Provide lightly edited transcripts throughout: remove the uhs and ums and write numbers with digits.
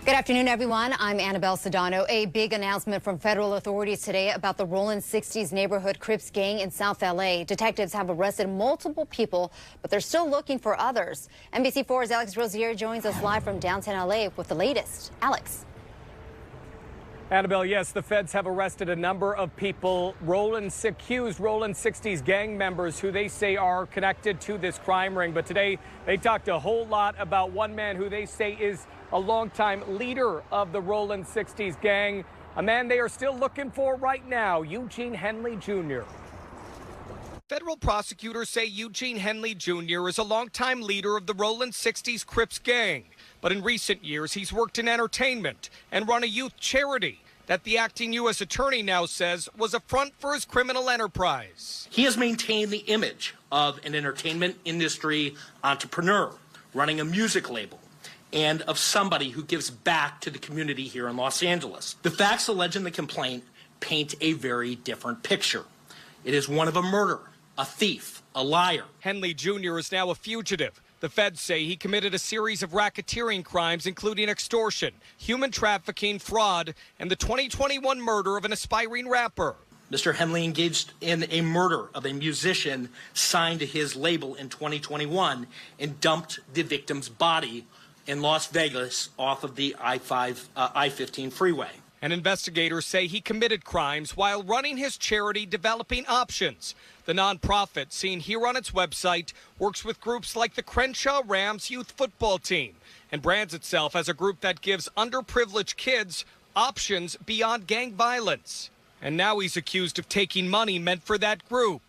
Good afternoon, everyone. I'm Annabelle Sedano. A big announcement from federal authorities today about the Rolling 60s neighborhood Crips gang in South LA. Detectives have arrested multiple people, but they're still looking for others. NBC4's Alex Rozier joins us live from downtown LA with the latest. Alex. Annabelle, yes, the feds have arrested a number of people, accused Rolling 60s gang members who they say are connected to this crime ring. But today they talked a whole lot about one man who they say is a longtime leader of the Rolling 60s gang, a man they are still looking for right now, Eugene Henley Jr. Federal prosecutors say Eugene Henley Jr. is a longtime leader of the Rolling 60s Crips gang. But in recent years, he's worked in entertainment and run a youth charity that the acting U.S. attorney now says was a front for his criminal enterprise. He has maintained the image of an entertainment industry entrepreneur running a music label and of somebody who gives back to the community here in Los Angeles. The facts alleged in the complaint paint a very different picture. It is one of a murderer, a thief, a liar. Henley Jr. is now a fugitive. The feds say he committed a series of racketeering crimes, including extortion, human trafficking, fraud, and the 2021 murder of an aspiring rapper. Mr. Henley engaged in a murder of a musician signed to his label in 2021 and dumped the victim's body in Las Vegas off of the I-15 freeway. And investigators say he committed crimes while running his charity Developing Options. The nonprofit, seen here on its website, works with groups like the Crenshaw Rams youth football team and brands itself as a group that gives underprivileged kids options beyond gang violence. And now he's accused of taking money meant for that group.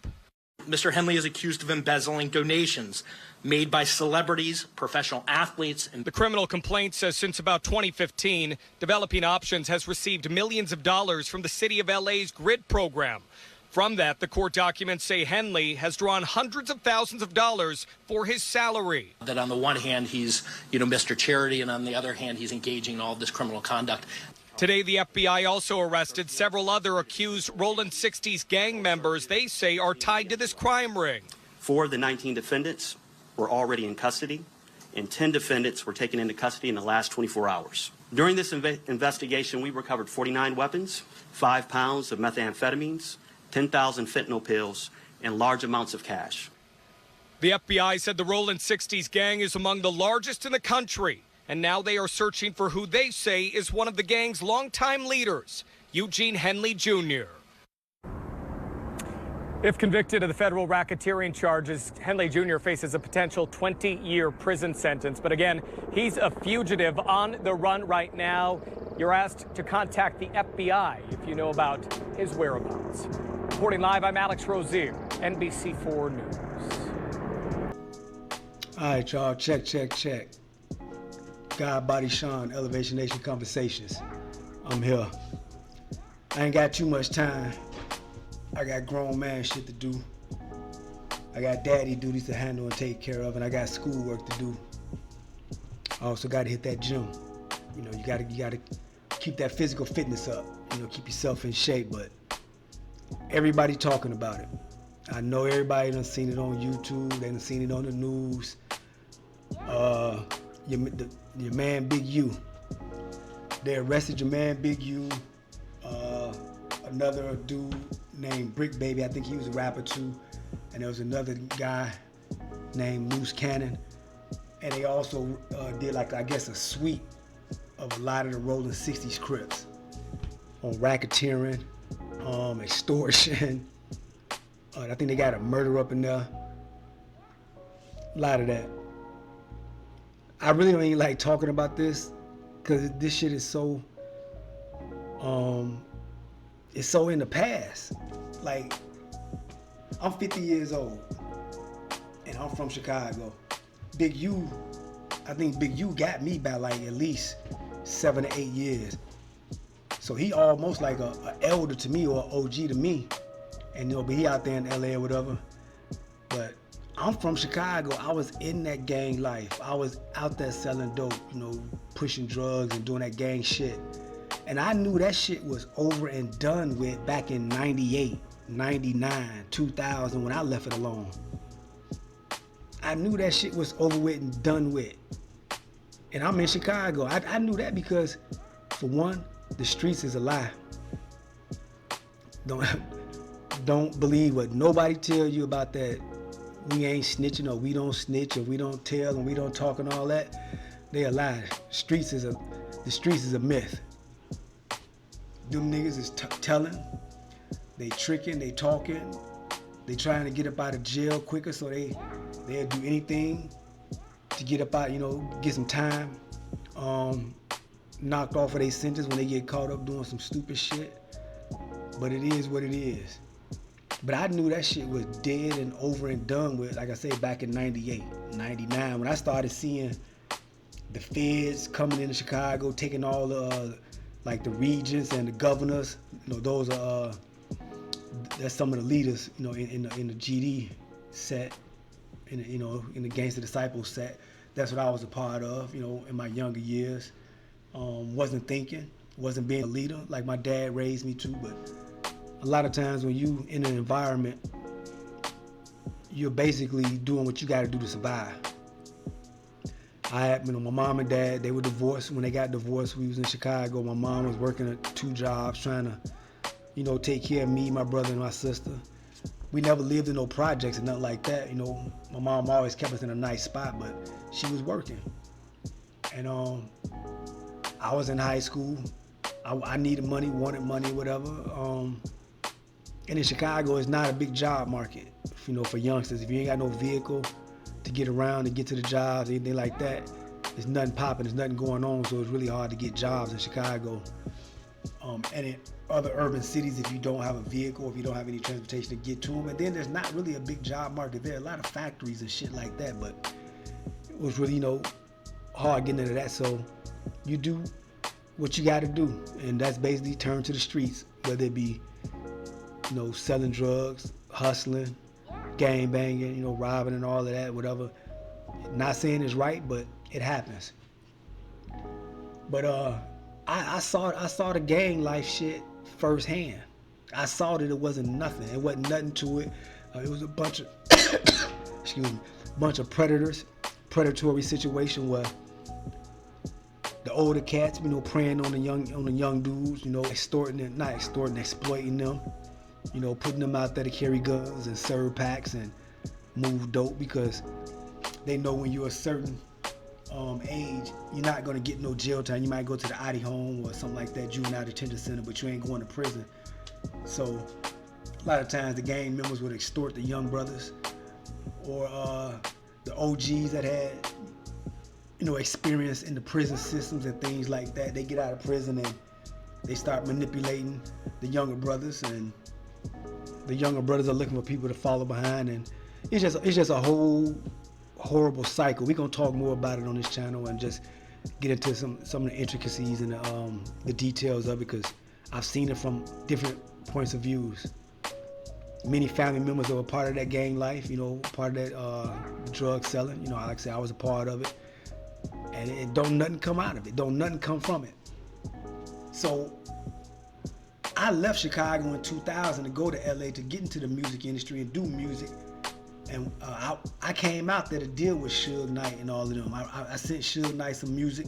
Mr. Henley is accused of embezzling donations made by celebrities, professional athletes, and the criminal complaint says since about 2015, Developing Options has received millions of dollars from the city of LA's GRID program. From that, the court documents say Henley has drawn hundreds of thousands of dollars for his salary. That on the one hand, he's, Mr. Charity, and on the other hand, he's engaging in all this criminal conduct. Today, the FBI also arrested several other accused Rolling 60s gang members they say are tied to this crime ring. 4 of the 19 defendants were already in custody, and 10 defendants were taken into custody in the last 24 hours. During this investigation, we recovered 49 weapons, 5 pounds of methamphetamines, 10,000 fentanyl pills, and large amounts of cash. The FBI said the Rolling 60s gang is among the largest in the country, and now they are searching for who they say is one of the gang's longtime leaders, Eugene Henley Jr. If convicted of the federal racketeering charges, Henley Jr. faces a potential 20-year prison sentence. But again, he's a fugitive on the run right now. You're asked to contact the FBI if you know about his whereabouts. Reporting live, I'm Alex Rozier, NBC4 News. All right, y'all, check. God, Body, Sean, Elevation Nation Conversations. I'm here. I ain't got too much time. I got grown man shit to do. I got daddy duties to handle and take care of, and I got schoolwork to do. I also got to hit that gym. You gotta keep that physical fitness up. Keep yourself in shape. But everybody talking about it. I know everybody done seen it on YouTube. They done seen it on the news. Your man Big U. They arrested your man Big U. Another dude named Brick Baby, I think he was a rapper too. And there was another guy named Loose Cannon. And they also did a sweep of a lot of the Rolling 60s Crips on racketeering, extortion. I think they got a murder up in there. A lot of that. I really don't even like talking about this because this shit is so, it's so in the past. Like, I'm 50 years old and I'm from Chicago. Big U, I think Big U got me by at least 7 or 8 years. So he almost like a elder to me or an OG to me. And but he out there in LA or whatever. But I'm from Chicago. I was in that gang life. I was out there selling dope, pushing drugs and doing that gang shit. And I knew that shit was over and done with back in 98, 99, 2000 when I left it alone. I knew that shit was over with and done with. And I'm in Chicago. I knew that because, for one, the streets is a lie. Don't believe what nobody tell you about that. We ain't snitching, or we don't snitch, or we don't tell, and we don't talk and all that. They a lie. The streets is a myth. Them niggas is telling. They tricking. They talking. They trying to get up out of jail quicker, so they'll do anything to get up out, get some time knocked off of their sentence when they get caught up doing some stupid shit. But it is what it is. But I knew that shit was dead and over and done with, like I say, back in 98, 99, when I started seeing the feds coming into Chicago, taking all the, like the regents and the governors. Those are, that's some of the leaders, in the GD set, in the Gangster Disciples set. That's what I was a part of, in my younger years. Wasn't thinking, wasn't being a leader like my dad raised me to, but a lot of times when you in an environment, you're basically doing what you got to do to survive. My mom and dad, they were divorced. When they got divorced, we was in Chicago. My mom was working at 2 jobs, trying to, take care of me, my brother, and my sister. We never lived in no projects or nothing like that. My mom always kept us in a nice spot, but she was working. And I was in high school. I needed money, wanted money, whatever. And in Chicago, it's not a big job market, for youngsters. If you ain't got no vehicle to get around and get to the jobs, anything like that, there's nothing popping, there's nothing going on, so it's really hard to get jobs in Chicago. And in other urban cities, if you don't have a vehicle, if you don't have any transportation to get to them, and then there's not really a big job market there. A lot of factories and shit like that, but it was really, hard getting into that. So you do what you got to do, and that's basically turn to the streets, whether it be, selling drugs, hustling, gang banging, robbing and all of that, whatever. Not saying it's right, but it happens. But I saw the gang life shit firsthand. I saw that it wasn't nothing. It wasn't nothing to it. It was a bunch of bunch of predatory situation where the older cats, preying on the young dudes, exploiting them, putting them out there to carry guns and serve packs and move dope, because they know when you're a certain age, you're not gonna get no jail time. You might go to the Adi home or something like that, juvenile detention center, but you ain't going to prison. So a lot of times the gang members would extort the young brothers or the OGs that had experience in the prison systems and things like that. They get out of prison and they start manipulating the younger brothers, and the younger brothers are looking for people to follow behind, and it's just a whole horrible cycle. We're gonna talk more about it on this channel and just get into some of the intricacies and the details of it, because I've seen it from different points of views. Many family members that were part of that gang life, part of that drug selling. Like I said, I was a part of it, and it don't nothing come out of it. Don't nothing come from it. So I left Chicago in 2000 to go to LA to get into the music industry and do music. And I came out there to deal with Suge Knight and all of them. I sent Suge Knight some music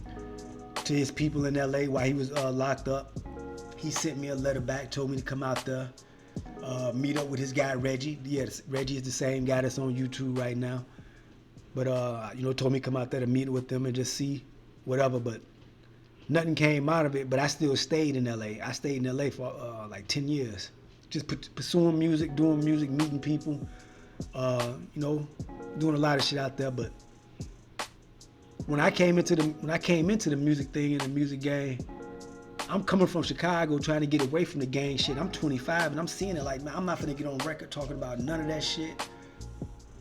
to his people in LA while he was locked up. He sent me a letter back, told me to come out there, meet up with his guy Reggie. Yes, Reggie is the same guy that's on YouTube right now. But told me to come out there to meet with them and just see whatever. But nothing came out of it. But I still stayed in LA. I stayed in LA for like 10 years, just pursuing music, doing music, meeting people. Doing a lot of shit out there. But when I came into the music thing and the music game, I'm coming from Chicago trying to get away from the gang shit. I'm 25 and I'm seeing it like, man, I'm not finna get on record talking about none of that shit.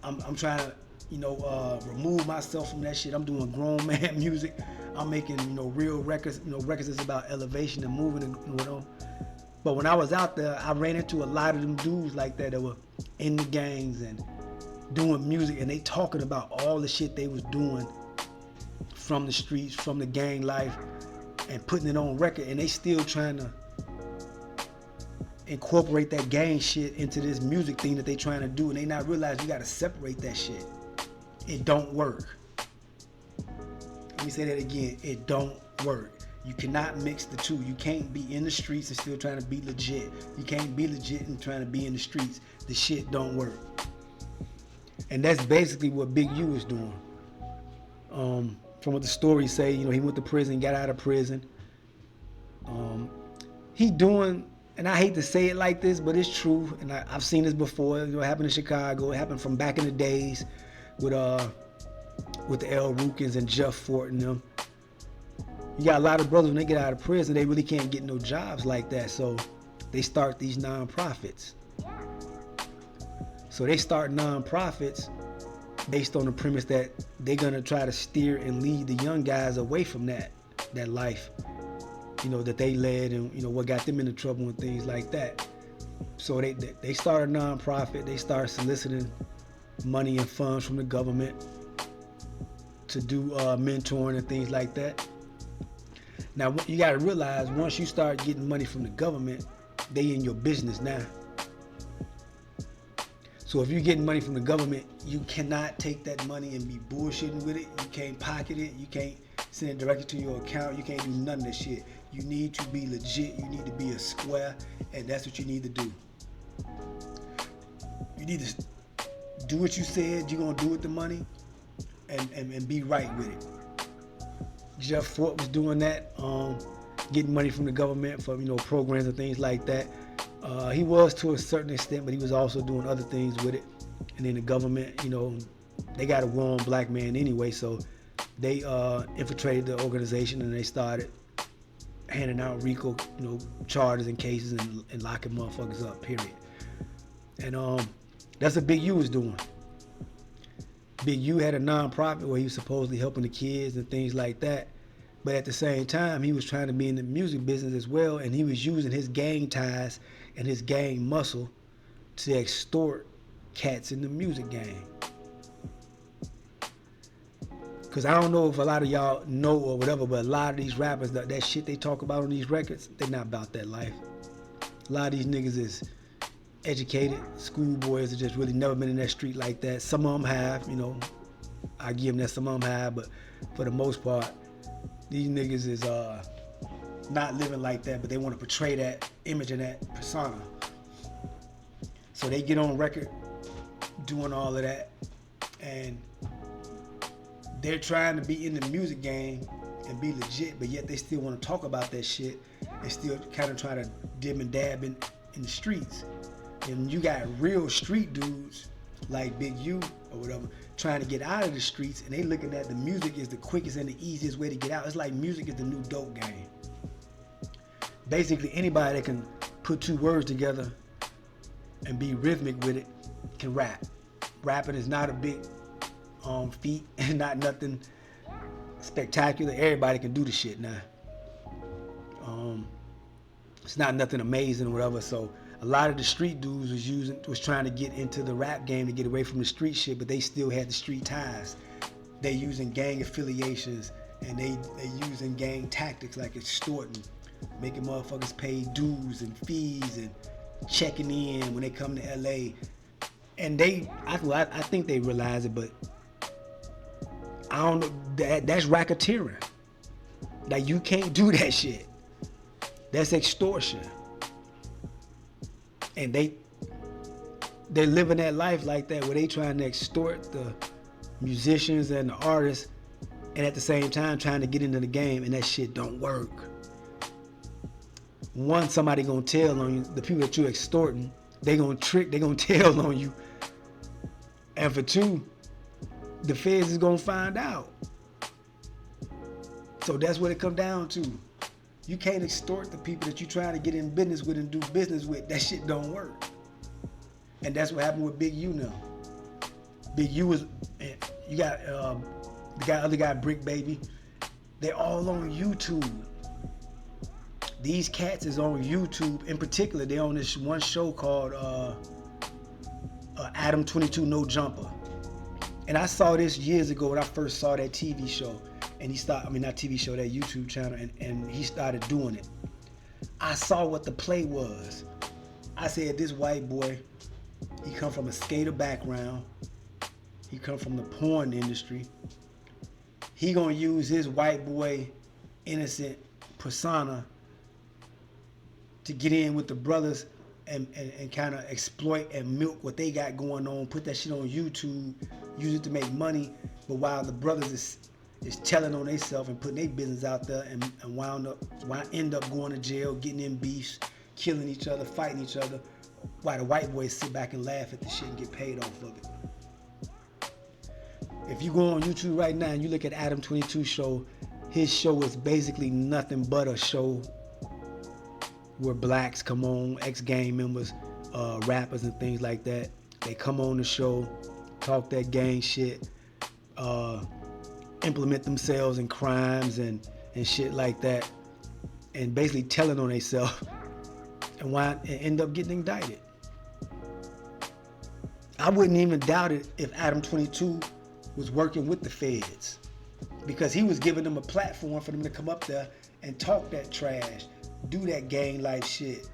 I'm trying to, remove myself from that shit. I'm doing grown man music. I'm making, real records, records that's about elevation and moving and, But when I was out there, I ran into a lot of them dudes like that were in the gangs and doing music, and they talking about all the shit they was doing from the streets, from the gang life, and putting it on record, and they still trying to incorporate that gang shit into this music thing that they trying to do, and they not realize you gotta separate that shit. It don't work. Let me say that again. It don't work. You cannot mix the two. You can't be in the streets and still trying to be legit. You can't be legit and trying to be in the streets. The shit don't work. And that's basically what Big U is doing. From what the stories say, you know, he went to prison, got out of prison. He doing, and I hate to say it like this, but it's true. And I've seen this before. You know, it happened in Chicago. It happened from back in the days with the L. Rukins and Jeff Fort and them. You got a lot of brothers, when they get out of prison, they really can't get no jobs like that. So they start these nonprofits. So they start nonprofits based on the premise that they're gonna try to steer and lead the young guys away from that life, you know, that they led, and you know what got them into trouble and things like that. So they start a nonprofit. They start soliciting money and funds from the government to do mentoring and things like that. Now, you got to realize, once you start getting money from the government, they in your business now. So if you're getting money from the government, you cannot take that money and be bullshitting with it. You can't pocket it. You can't send it directly to your account. You can't do none of that shit. You need to be legit. You need to be a square, and that's what you need to do. You need to do what you said you're going to do with the money, and be right with it. Jeff Fort was doing that, getting money from the government for, you know, programs and things like that. He was to a certain extent, but he was also doing other things with it. And then the government, you know, they got a war on black man anyway, so they infiltrated the organization and they started handing out RICO, you know, charges and cases and locking motherfuckers up, period. And that's what Big U was doing. Big U had a nonprofit where he was supposedly helping the kids and things like that. But at the same time, he was trying to be in the music business as well, and he was using his gang ties and his gang muscle to extort cats in the music game. Because I don't know if a lot of y'all know or whatever, but a lot of these rappers, that shit they talk about on these records, they're not about that life. A lot of these niggas is educated schoolboys that just really never been in that street like that. Some of them have, you know, I give them that, some of them have, but for the most part, these niggas is not living like that, but they want to portray that image and that persona. So they get on record doing all of that, and they're trying to be in the music game and be legit, but yet they still want to talk about that shit and still kind of try to dib and dab in the streets. And you got real street dudes like Big U or whatever trying to get out of the streets, and they looking at the music is the quickest and the easiest way to get out. It's like music is the new dope game. Basically, anybody that can put two words together and be rhythmic with it can rap. Rapping is not a big feat and not nothing spectacular. Everybody can do the shit now. It's not nothing amazing or whatever. So a lot of the street dudes was trying to get into the rap game to get away from the street shit, but they still had the street ties. They using gang affiliations, and they using gang tactics like extorting, making motherfuckers pay dues and fees and checking in when they come to LA. And I think they realize it, but I don't know, that's racketeering. Like, you can't do that shit. That's extortion. And they're living that life like that, where they trying to extort the musicians and the artists, and at the same time trying to get into the game, and that shit don't work. One, somebody gonna tell on you. The people that you're extorting, they gonna tell on you. And for two, the feds is gonna find out. So that's what it come down to. You can't extort the people that you trying to get in business with and do business with. That shit don't work. And that's what happened with Big U now. Big U is, you got the other guy, Brick Baby. They're all on YouTube. These cats is on YouTube. In particular, they're on this one show called Adam 22 No Jumper. And I saw this years ago when I first saw that TV show. And not TV show, that YouTube channel, and he started doing it. I saw what the play was. I said, this white boy, he come from a skater background. He come from the porn industry. he gonna use his white boy innocent persona to get in with the brothers and kind of exploit and milk what they got going on, put that shit on YouTube, use it to make money. But while the brothers is telling on themselves and putting their business out there and end up going to jail, getting in beefs, killing each other, fighting each other, while the white boys sit back and laugh at the shit and get paid off of it. If you go on YouTube right now and you look at Adam 22 show, his show is basically nothing but a show where blacks come on, ex-gang members, rappers and things like that. They come on the show, talk that gang shit, implement themselves in crimes and shit like that, and basically telling on themselves and end up getting indicted. I wouldn't even doubt it if Adam 22 was working with the feds, because he was giving them a platform for them to come up there and talk that trash, do that gang life shit.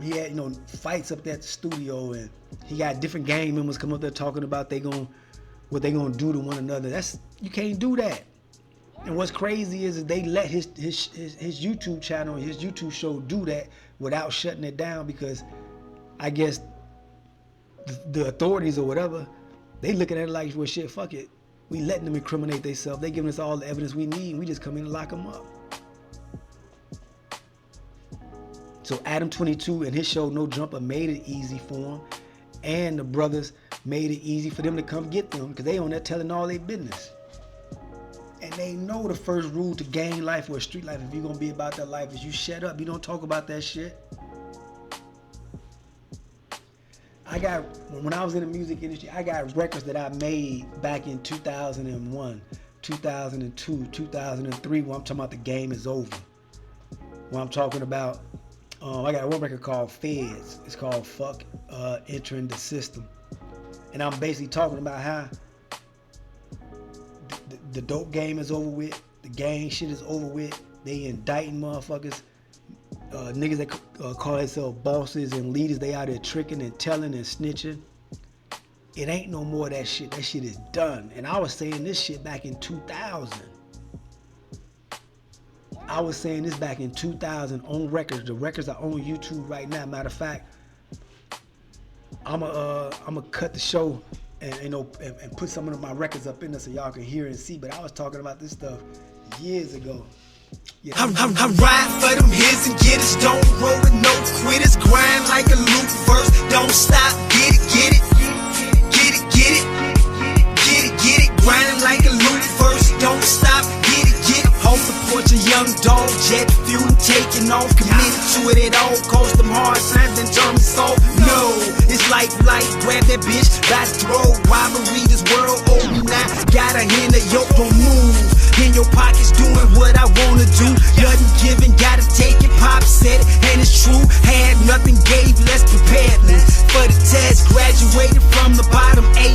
He had, fights up there at the studio, and he got different gang members come up there talking about what they gonna do to one another. You can't do that. And what's crazy is they let his YouTube channel, his YouTube show do that without shutting it down, because I guess the authorities or whatever, they looking at it like, well, shit, fuck it. We letting them incriminate themselves. They giving us all the evidence we need, and we just come in and lock them up. So Adam 22 and his show No Jumper made it easy for him, and the brothers made it easy for them to come get them, because they on there telling all their business. And they know the first rule to gang life or street life, if you're gonna be about that life, is you shut up. You don't talk about that shit. When I was in the music industry, I got records that I made back in 2001, 2002, 2003, when I'm talking about the game is over. When I'm talking about, I got one record called Feds. It's called Fuck Entering the System. And I'm basically talking about how the dope game is over with, the gang shit is over with, they indicting motherfuckers, niggas that call themselves bosses and leaders, they out there tricking and telling and snitching. It ain't no more of that shit. That shit is done. And I was saying this shit back in 2000. I was saying this back in 2000 on records. The records are on YouTube right now. Matter of fact, I'ma cut the show and put some of my records up in there so y'all can hear and see. But I was talking about this stuff years ago. Yeah. I ride for them hits and getters, don't roll with no quitters, grind like a loop verse, don't stop, get it, grinding like a loop verse, don't stop, get it, off the porch a young dog, jet fuel taking off, committed to it at all cost, them hard times and turn me soft, no, it's like grab that bitch by the throat, robbery, this world owe me now, got a hand of yoke, don't move. In your pockets doing what I wanna do. Nothing given, gotta take it. Pop said it, and it's true. Had nothing, gave less preparedness for the test. Graduated from the bottom, A+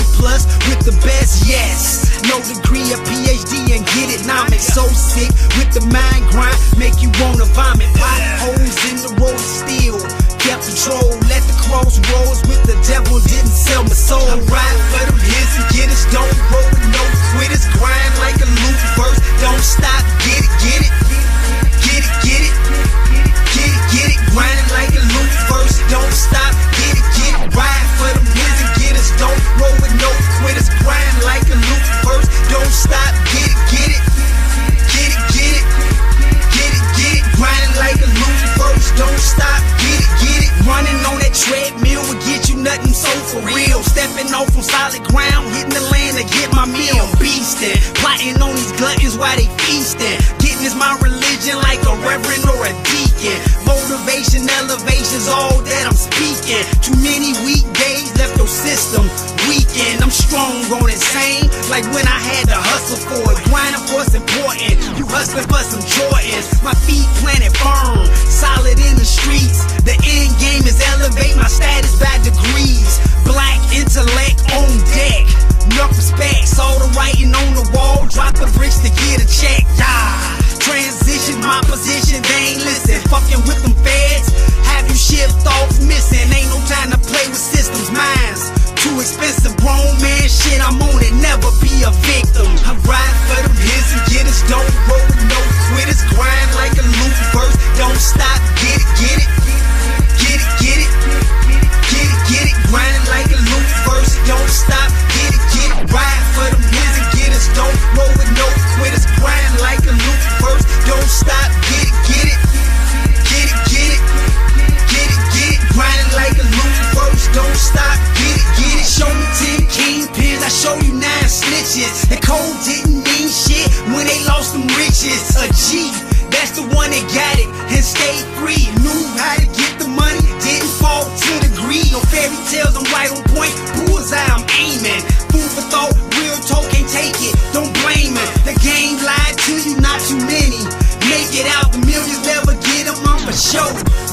with the best, yes. No degree, a PhD, and get it. Now I'm so sick with the mind grind, make you wanna vomit. Potholes in the road still kept control. Let the crossroads with the devil, didn't sell my soul. I ride for them hits and getters, don't roll with no quitters. Grind like a loop verse, don't stop, get it, grinding like a loop verse, don't stop, get it, ride for them hits and getters, don't roll with no quitters. Grind like a loop verse, don't stop, get it, grinding like a loop verse, don't stop, get it, running on that treadmill will get you nothing, so for real, stepping off on solid ground, hitting the land to get my meal, beastin', plotting on these gluttons while they feastin', getting is my religion like a reverend or a deacon, motivation, elevation's all that I'm speaking, too many weekdays left your system weekend, I'm strong on insane, like when I had to hustle for it, grinding for what's important, you hustling for some Jordans, my feet planted firm, solid in the streets, the end game is elevate my status by degrees, black intellect on deck, enough respect, saw the writing on the wall, drop the bricks to get a check, transition my position, they ain't listen, fucking with them feds, have you shipped off missing, ain't no time to play with systems, minds too expensive, grown man shit, I'm on it, never be a victim, I ride for them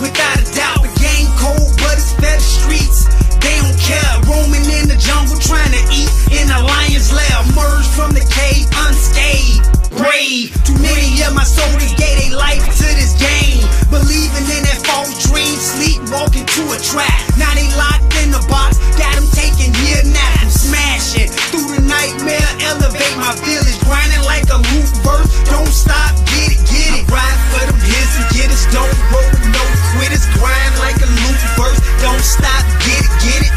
without a doubt. The game cold, but it's better streets. They don't care, roaming in the jungle, trying to eat in a lion's lair. Emerge from the cave unscathed, brave. Too many of my soldiers gave their life to this game, believing in that false dream, sleepwalking to a trap. Now they locked in the box, got them taking year nap. I'm smashing through the nightmare, elevate my village, grinding like a loop verse. Don't stop, get it, get it. I ride for them hits and get us, don't roll with no quitters. Grind like a loop verse, don't stop, get it, get it.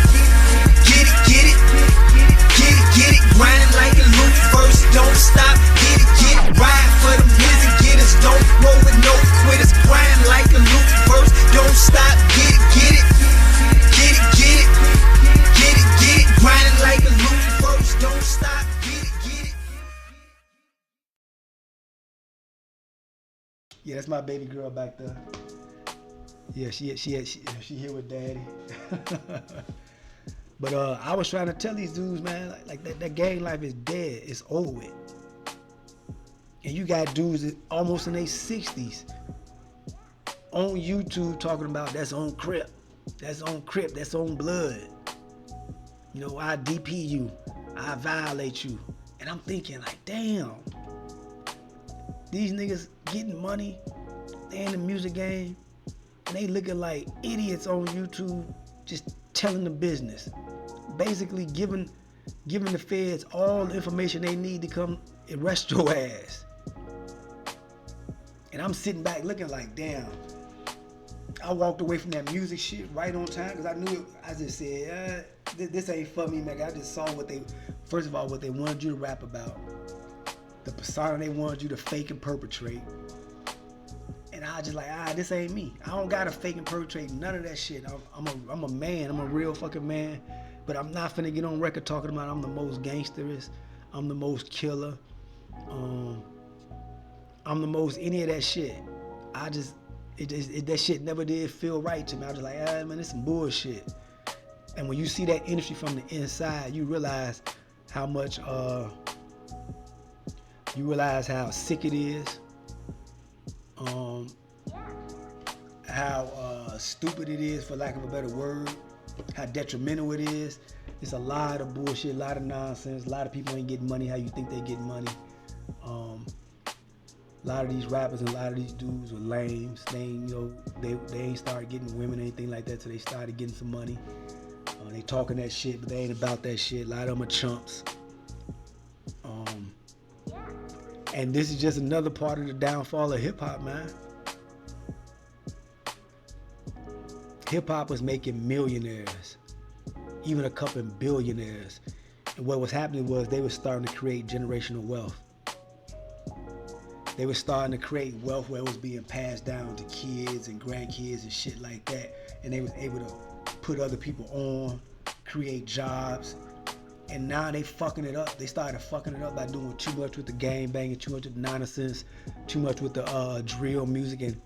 Get it, get it. Get it, get it. Grinding like a loop verse, don't stop, get it, get it. Ride for them hits and get us, don't roll with no quitters. Grind like a loop verse, don't stop, get it, get it. Get it, get it. Get it, get it. Grinding like a loop verse, don't stop, get it, get it. Yeah, that's my baby girl back there. Yeah, she here with daddy. But I was trying to tell these dudes, man, like that gang life is dead. It's over with. And you got dudes that almost in their 60s on YouTube talking about that's on Crip, that's on Crip, that's on blood. You know, I DP you, I violate you. And I'm thinking like, damn, these niggas getting money, they in the music game, and they looking like idiots on YouTube, just telling the business. Basically giving the feds all the information they need to come arrest your ass. And I'm sitting back looking like, damn. I walked away from that music shit right on time because I knew it. I just said, this ain't for me, man. I just saw first of all, what they wanted you to rap about. The persona they wanted you to fake and perpetrate. And I was just like, this ain't me. I don't gotta fake and perpetrate none of that shit. I'm a man. I'm a real fucking man. But I'm not finna get on record talking about I'm the most gangsterist. I'm the most killer. I'm the most any of that shit. That shit never did feel right to me. I was just like, man, this some bullshit. And when you see that industry from the inside, you realize how much, you realize how sick it is. How stupid it is, for lack of a better word. How detrimental it is. It's a lot of bullshit, a lot of nonsense. A lot of people ain't getting money how you think they get money. A lot of these rappers and a lot of these dudes were lames. They ain't, they ain't started getting women or anything like that till they started getting some money. They talking that shit, but they ain't about that shit. A lot of them are chumps. And this is just another part of the downfall of hip hop, man. Hip hop was making millionaires, even a couple of billionaires. And what was happening was they were starting to create generational wealth. They were starting to create wealth where it was being passed down to kids and grandkids and shit like that. And they was able to put other people on, create jobs. And now they fucking it up. They started fucking it up by doing too much with the gang banging, too much with the nonsense, too much with the drill music. And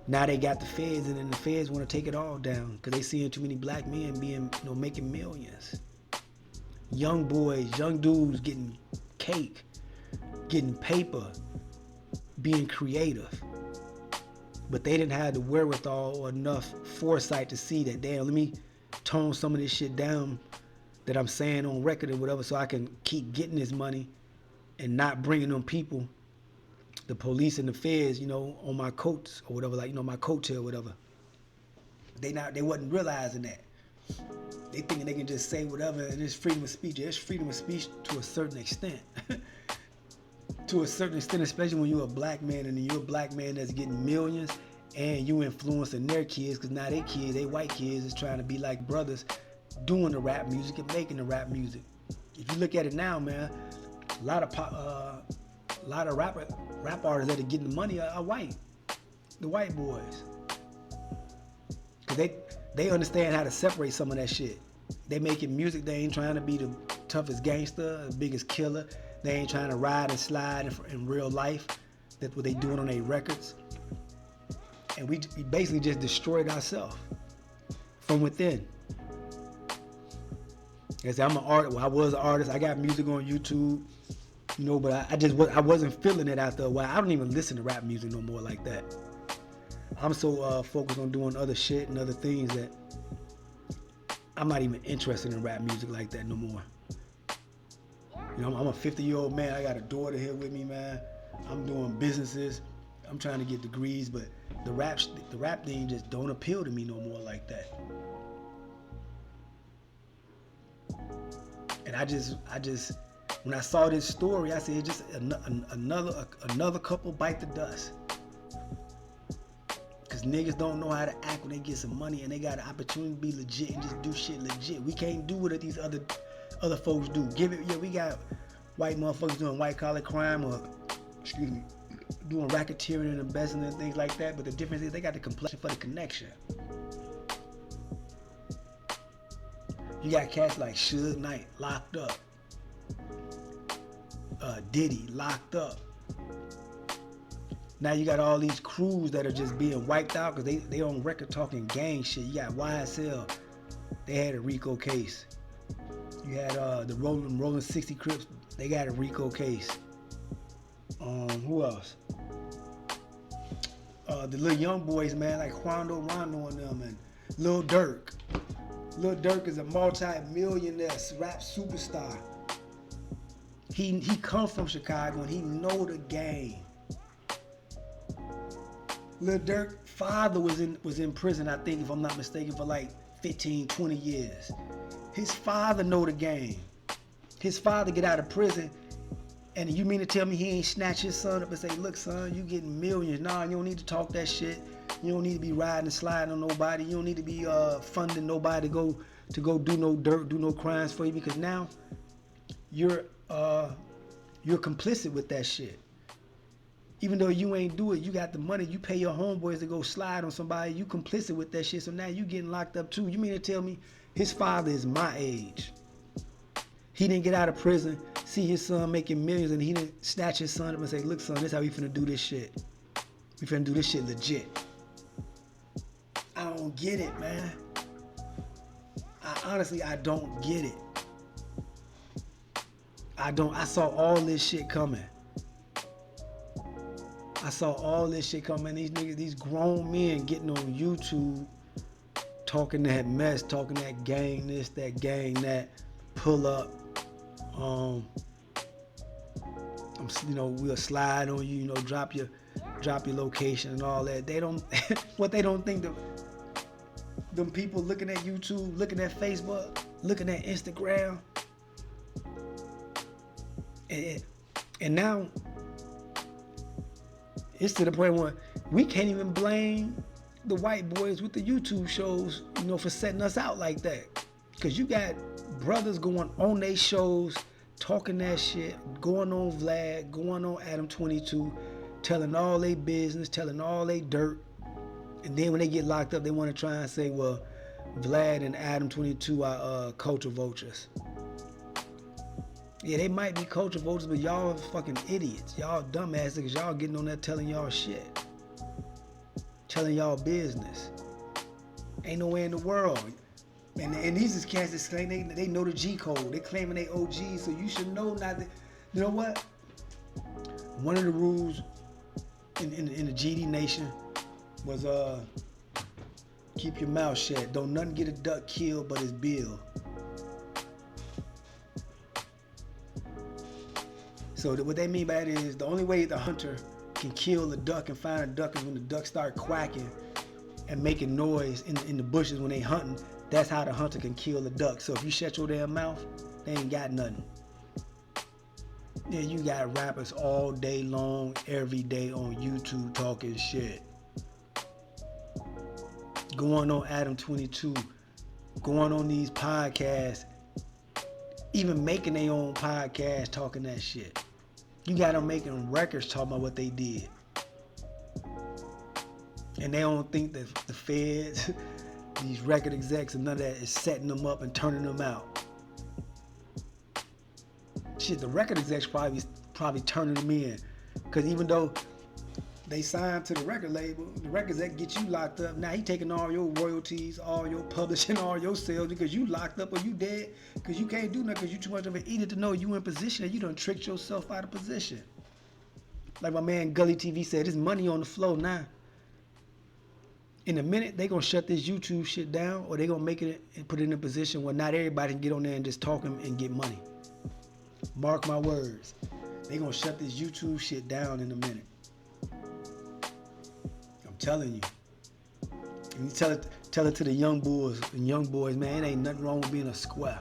now they got the feds, and then the feds want to take it all down because they seeing too many black men being, making millions. Young boys, young dudes getting cake, getting paper, being creative. But they didn't have the wherewithal or enough foresight to see that, damn, let me tone some of this shit down that I'm saying on record or whatever, so I can keep getting this money and not bringing them people, the police and the feds, on my coats or whatever, like, my coattail or whatever. They wasn't realizing that. They thinking they can just say whatever and it's freedom of speech. It's freedom of speech to a certain extent. To a certain extent, especially when you're a black man and you're a black man that's getting millions and you influencing their kids, because now they white kids is trying to be like brothers, doing the rap music and making the rap music. If you look at it now, man, a lot of rap artists that are getting the money are white, the white boys, because they understand how to separate some of that shit. They making music. They ain't trying to be the toughest gangster, the biggest killer. They ain't trying to ride and slide in real life. That's what they doing on their records. And we basically just destroyed ourselves from within. I'm an artist. Well, I was an artist. I got music on YouTube, but I wasn't feeling it after a while. I don't even listen to rap music no more like that. I'm so focused on doing other shit and other things that I'm not even interested in rap music like that no more. You know, I'm a 50-year-old man. I got a daughter here with me, man. I'm doing businesses. I'm trying to get degrees, but the rap thing just don't appeal to me no more like that. And I just, when I saw this story, I said, just another couple bite the dust. Cause niggas don't know how to act when they get some money and they got an opportunity to be legit and just do shit legit. We can't do what these other folks do. We got white motherfuckers doing white collar crime or, doing racketeering and embezzling and things like that. But the difference is they got the complexion for the connection. You got cats like Suge Knight locked up, Diddy locked up. Now you got all these crews that are just being wiped out because they on record talking gang shit. You got YSL, they had a RICO case. You had the Rolling 60 Crips, they got a RICO case. Who else? The little young boys, man, like Rondo and them, and Lil Durk. Lil Durk is a multi-millionaire rap superstar. He come from Chicago and he know the game. Lil Durk's father was in prison, I think, if I'm not mistaken, for like 15, 20 years. His father know the game. His father get out of prison, and you mean to tell me he ain't snatch his son up and say, look, son, you getting millions. Nah, you don't need to talk that shit. You don't need to be riding and sliding on nobody. You don't need to be funding nobody to go do no dirt, do no crimes for you, because now you're complicit with that shit. Even though you ain't do it, you got the money, you pay your homeboys to go slide on somebody, you complicit with that shit, so now you getting locked up too. You mean to tell me his father is my age? He didn't get out of prison, see his son making millions, and he didn't snatch his son up and say, look, son, this is how we finna do this shit. We finna do this shit legit. I don't get it, man. Honestly, I don't get it. I saw all this shit coming. I saw all this shit coming. These niggas, these grown men getting on YouTube, talking that mess, talking that gang this, that gang that, pull up. We'll slide on you, drop your location and all that. They don't, what they don't think them people looking at YouTube, looking at Facebook, looking at Instagram, and now it's to the point where we can't even blame the white boys with the YouTube shows, for setting us out like that. Cause you got brothers going on their shows, talking that shit, going on Vlad, going on Adam 22, telling all their business, telling all their dirt. And then when they get locked up, they want to try and say, well, Vlad and Adam 22 are culture vultures. Yeah, they might be culture vultures, but y'all are fucking idiots. Y'all dumbasses, because y'all getting on there telling y'all shit. Telling y'all business. Ain't no way in the world. And these is cats that claim they know the G code. They claiming they OGs, so you should know not that. You know what? One of the rules in the GD Nation was keep your mouth shut. Don't nothing get a duck killed but his bill. So what they mean by that is the only way the hunter can kill a duck and find a duck is when the duck start quacking and making noise in the bushes when they hunting. That's how the hunter can kill a duck. So if you shut your damn mouth, they ain't got nothing. Yeah, you got rappers all day long, every day on YouTube talking shit. Going on Adam 22, going on these podcasts, even making their own podcast talking that shit. You got them making records talking about what they did. And they don't think that the feds, these record execs and none of that is setting them up and turning them out. Shit, the record execs probably turning them in. Because even though they signed to the record label, the record exec get you locked up. Now he taking all your royalties, all your publishing, all your sales because you locked up or you dead. Because you can't do nothing because you too much of an idiot to know you in position and you done tricked yourself out of position. Like my man Gully TV said, there's money on the floor now. in a minute, they gonna shut this YouTube shit down, or they gonna make it and put it in a position where not everybody can get on there and just talk and get money. Mark my words. They gonna shut this YouTube shit down in a minute. I'm telling you. And you tell it to the young boys, man, it ain't nothing wrong with being a square.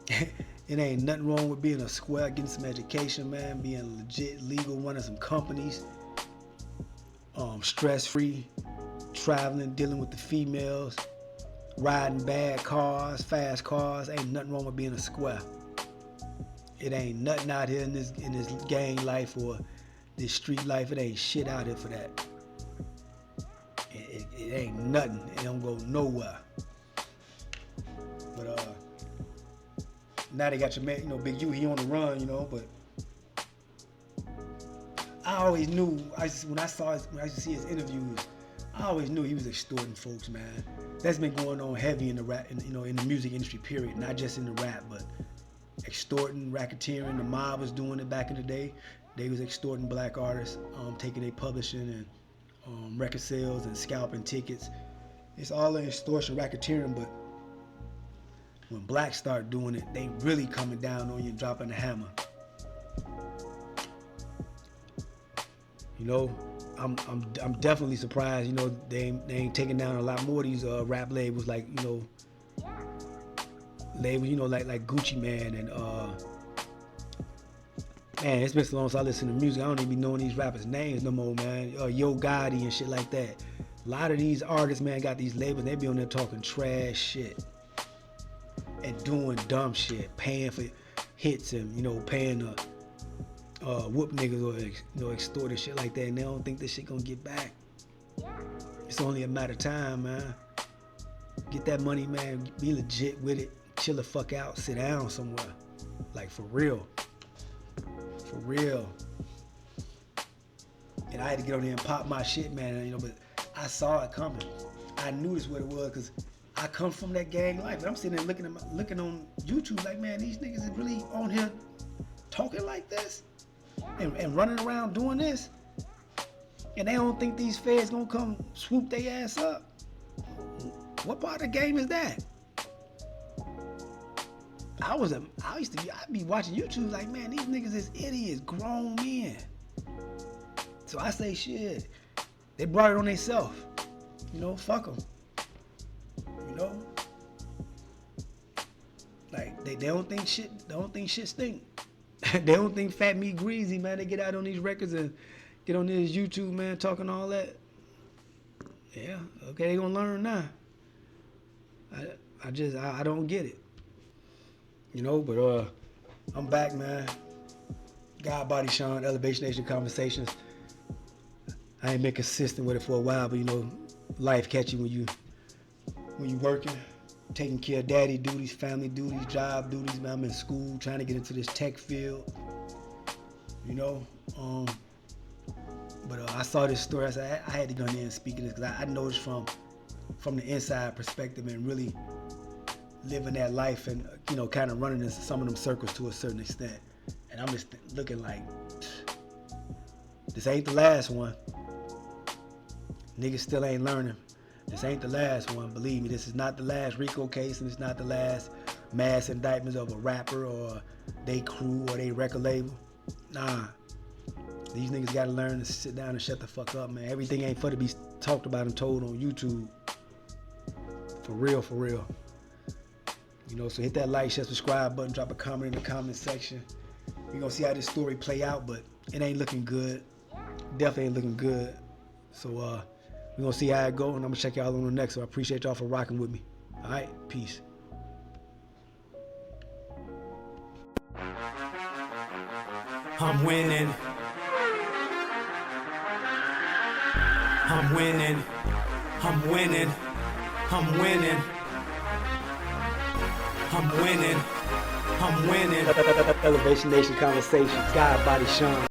It ain't nothing wrong with being a square, getting some education, man, being legit, legal, running some companies, stress-free, traveling, dealing with the females, riding bad cars, fast cars. Ain't nothing wrong with being a square. It ain't nothing out here in this gang life or this street life. It ain't shit out here for that. It ain't nothing. It don't go nowhere. But now they got your man, Big U, he on the run, but I always knew, when I used to see his interviews, I always knew he was extorting folks, man. That's been going on heavy in the rap, in the music industry, period. Not just in the rap, but extorting, racketeering. The mob was doing it back in the day. They was extorting black artists, taking their publishing and record sales and scalping tickets. It's all an extortion, racketeering, but when blacks start doing it, they really coming down on you and dropping the hammer. I'm definitely surprised, they ain't taking down a lot more of these rap labels like, labels, like Gucci Man and man, it's been so long since I listen to music. I don't even be knowing these rappers' names no more, man. Yo Gotti and shit like that. A lot of these artists, man, got these labels. They be on there talking trash shit and doing dumb shit, paying for hits and paying the whoop niggas or extort and shit like that, and they don't think this shit gonna get back. It's only a matter of time, man. Get that money, man. Be legit with it. Chill the fuck out. Sit down somewhere. Like, for real. For real. And I had to get on there and pop my shit, man, but I saw it coming. I knew this what it was, because I come from that gang life. I'm sitting there looking on YouTube like, man, these niggas is really on here talking like this and running around doing this, and they don't think these feds gonna come swoop their ass up. What part of the game is that? I'd be watching YouTube like, man, these niggas is idiots, grown men. So I say, shit, they brought it on themselves. Fuck them. Like, they don't think shit stink. They don't think fat meat greasy, man. They get out on these records and get on this YouTube, man, talking all that. Yeah, okay, they gonna learn now. I don't get it. But I'm back, man. God Body Sean, Elevation Nation Conversations. I ain't been consistent with it for a while, but life catch you when you working, taking care of daddy duties, family duties, job duties. Man, I'm in school trying to get into this tech field. But I saw this story. I said I had to go in there and speak of this because I noticed from the inside perspective and really living that life and kind of running in some of them circles to a certain extent. And I'm just looking like, this ain't the last one. Niggas still ain't learning. This ain't the last one. Believe me, this is not the last RICO case, and it's not the last mass indictments of a rapper or they crew or they record label. Nah. These niggas gotta learn to sit down and shut the fuck up, man. Everything ain't for to be talked about and told on YouTube. For real, for real. So hit that like, share, subscribe button, drop a comment in the comment section. We're gonna see how this story play out, but it ain't looking good. Definitely ain't looking good. So we're gonna see how it go, and I'm gonna check y'all on the next. So I appreciate y'all for rocking with me. All right, peace. I'm winning. I'm winning. I'm winning. I'm winning. I'm winning. I'm winning. Elevation Nation Conversations. God Body Sean.